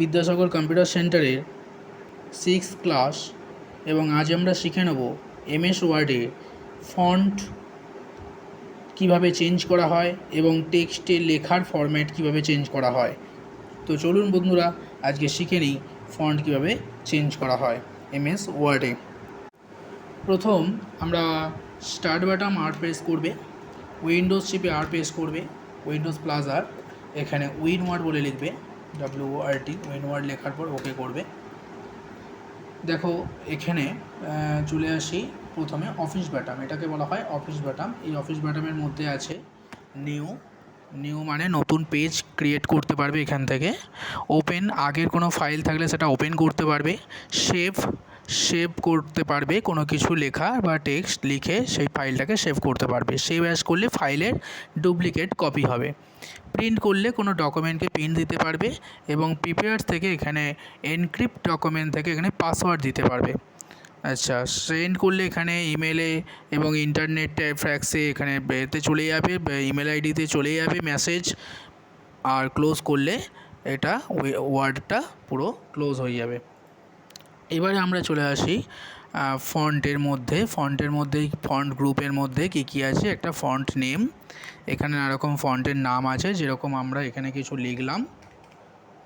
Vidyasagar computer সেন্টারের 6th class এবং আজ আমরা শিখে নেব এমএস ওয়ার্ডে ফন্ট কিভাবে চেঞ্জ করা হয় এবং টেক্সটে লেখার ফরম্যাট কিভাবে চেঞ্জ করা হয়। তো চলুন বন্ধুরা আজকে শিখে নিই ফন্ট কিভাবে চেঞ্জ করা হয় এমএস ওয়ার্ডে। প্রথম আমরা স্টার্ট বাটন আর প্রেস করবে, উইন্ডোজ চিপে আর প্রেস করবে, উইন্ডোজ প্লাস আর, এখানে উইন ওয়ার্ড বলে লিখবে WORD, উইন ওয়ার্ড লেখার পর ওকে করবে। দেখো এখানে চলে আসি প্রথমে অফিস বাটাম, এটাকে বলা হয় অফিস বাটাম। এই অফিস বাটামের মধ্যে আছে নিউ মানে নতুন পেজ ক্রিয়েট করতে পারবে এখান থেকে। ওপেন, আগের কোনো ফাইল থাকলে সেটা ওপেন করতে পারবে। সেভ করতে পারবে, কোনো কিছু লেখা বা টেক্সট লিখে সেই ফাইলটাকে সেভ করতে পারবে। সেভ অ্যাজ করলে ফাইলের ডুপ্লিকেট কপি হবে। প্রিন্ট করলে কোনো ডকুমেন্টকে প্রিন্ট দিতে পারবে এবং প্রিপেয়ার থেকে এখানে এনক্রিপ্ট ডকুমেন্ট থেকে এখানে পাসওয়ার্ড দিতে পারবে। আচ্ছা, সেন্ড করলে এখানে ইমেলে এবং ইন্টারনেট ফ্যাক্সে এখানে এতে চলে যাবে, ইমেল আইডিতে চলে যাবে মেসেজ। আর ক্লোজ করলে এটা ওয়ার্ডটা পুরো ক্লোজ হয়ে যাবে। এবারে আমরা চলে আসি ফন্টের মধ্যে। ফন্ট গ্রুপের মধ্যে কী আছে, একটা ফন্ট নেম, এখানে নানারকম ফন্টের নাম আছে। যেরকম আমরা এখানে কিছু লিখলাম,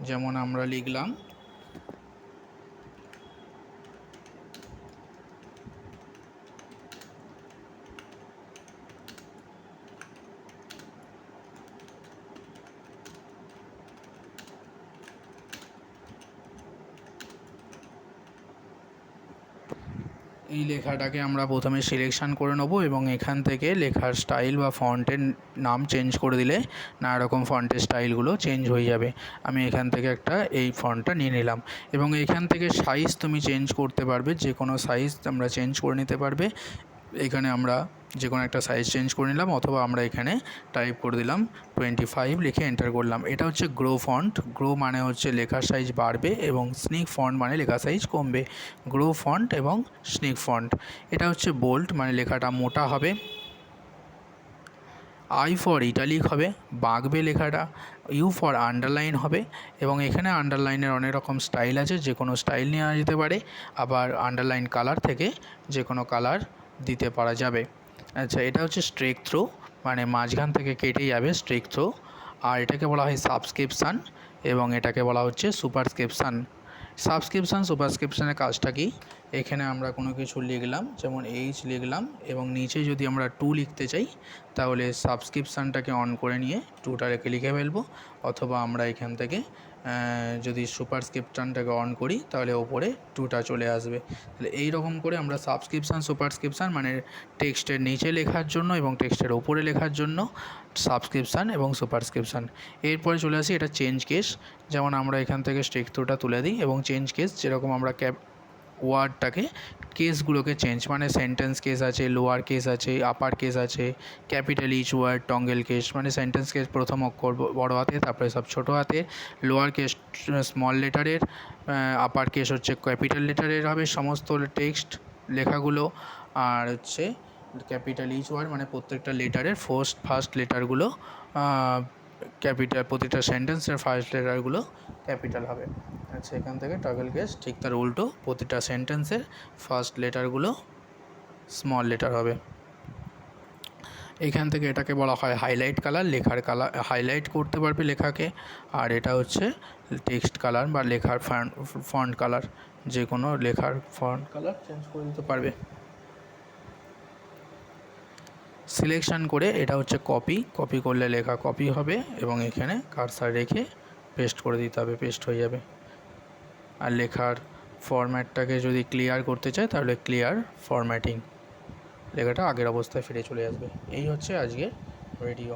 যেমন আমরা লিখলাম এই লেখাটাকে আমরা প্রথমে সিলেকশান করে নেব এবং এখান থেকে লেখার স্টাইল বা ফন্টের নাম চেঞ্জ করে দিলে নানা রকম ফন্টের স্টাইলগুলো চেঞ্জ হয়ে যাবে। আমি এখান থেকে একটা এই ফন্টটা নিয়ে নিলাম এবং এখান থেকে সাইজ তুমি চেঞ্জ করতে পারবে, যে কোনো সাইজ আমরা চেঞ্জ করে নিতে পারবে। এখানে আমরা যে কোনো একটা সাইজ চেঞ্জ করে নিলাম, অথবা আমরা এখানে টাইপ করে দিলাম 25 লিখে এন্টার করলাম। এটা হচ্ছে গ্রো ফন্ট। গ্রো মানে হচ্ছে লেখার সাইজ বাড়বে এবং স্নিক ফন্ট মানে লেখার সাইজ কমবে। গ্রো ফন্ট এবং স্নিক ফন্ট। এটা হচ্ছে বোল্ড মানে লেখাটা মোটা হবে। আই ফর ইটালিক হবে, বাঁকবে লেখাটা। ইউ ফর আন্ডারলাইন হবে এবং এখানে আন্ডারলাইনের অনেক রকম স্টাইল আছে, যে কোনো স্টাইল নেওয়া যেতে পারে। আবার আন্ডারলাইন কালার থেকে যে কোনো কালার দিতে পারা যাবে। আচ্ছা, এটা হচ্ছে স্ট্রেক থ্রো মানে মাঝখান থেকে কেটে যাবে স্ট্রেক থ্রো। আর এটাকে বলা হয় সাবস্ক্রিপশান এবং এটাকে বলা হচ্ছে সুপারস্ক্রিপশান। সুপারস্ক্রিপশানের কাজটা কি, এখানে আমরা কোনো কিছু লিখলাম, যেমন লিখলাম এবং নিচে যদি আমরা 2 লিখতে চাই তাহলে সাবস্ক্রিপশানটাকে অন করে নিয়ে 2টা রেখে লিখে ফেলবো। অথবা আমরা এখান থেকে যদি সুপারস্ক্রিপশানটাকে অন করি তাহলে ওপরে 2টা চলে আসবে। তাহলে এই রকম করে আমরা সুপারস্ক্রিপশান মানে টেক্সটের নিচে লেখার জন্য এবং টেক্সটের ওপরে লেখার জন্য সাবস্ক্রিপশান এবং সুপারস্ক্রিপশান। এরপরে চলে আসি এটা চেঞ্জ কেস। যেমন আমরা এখান থেকে স্ট্রেক থ্রোটা তুলে দিই এবং চেঞ্জ কেস, যেরকম আমরা ওয়ার্ডটাকে কেসগুলোকে চেঞ্জ মানে সেন্টেন্স কেস আছে, লোয়ার কেস আছে, আপার কেস আছে, capital each word, toggle case মানে সেন্টেন্স কেস প্রথম অক্ষর বড় হাতে, তারপরে সব ছোটো হাতে, লোয়ার কেস স্মল লেটারের, আপার কেস হচ্ছে ক্যাপিটাল লেটারের হবে সমস্ত টেক্সট লেখাগুলো। আর হচ্ছে ক্যাপিটাল ইচ ওয়ার্ড মানে প্রত্যেকটা লেটারের ফার্স্ট লেটারগুলো ক্যাপিটাল, প্রতিটা সেন্টেন্সের ফার্স্ট লেটারগুলো ক্যাপিটাল হবে। আচ্ছা, এখান থেকে টগল কেস ঠিক তার উল্টো, প্রতিটা সেন্টেন্সের ফার্স্ট লেটারগুলো স্মল লেটার হবে। এখান থেকে এটাকে বলা হয় হাইলাইট কালার, লেখার কালার হাইলাইট করতে পারবে লেখাকে। আর এটা হচ্ছে টেক্সট কালার বা লেখার ফন্ট কালার, যে কোনো লেখার ফন্ট কালার চেঞ্জ করে দিতে পারবে। সিলেকশান করে এটা হচ্ছে কপি করলে লেখা কপি হবে এবং এখানে কার্সার রেখে পেস্ট করে দিতে হবে, পেস্ট হয়ে যাবে। আর লেখার ফরম্যাটটাকে যদি ক্লিয়ার করতে চাই তাহলে ক্লিয়ার ফরম্যাটিং, লেখাটা আগের অবস্থায় ফিরে চলে আসবে। এই হচ্ছে আজকের ভিডিও।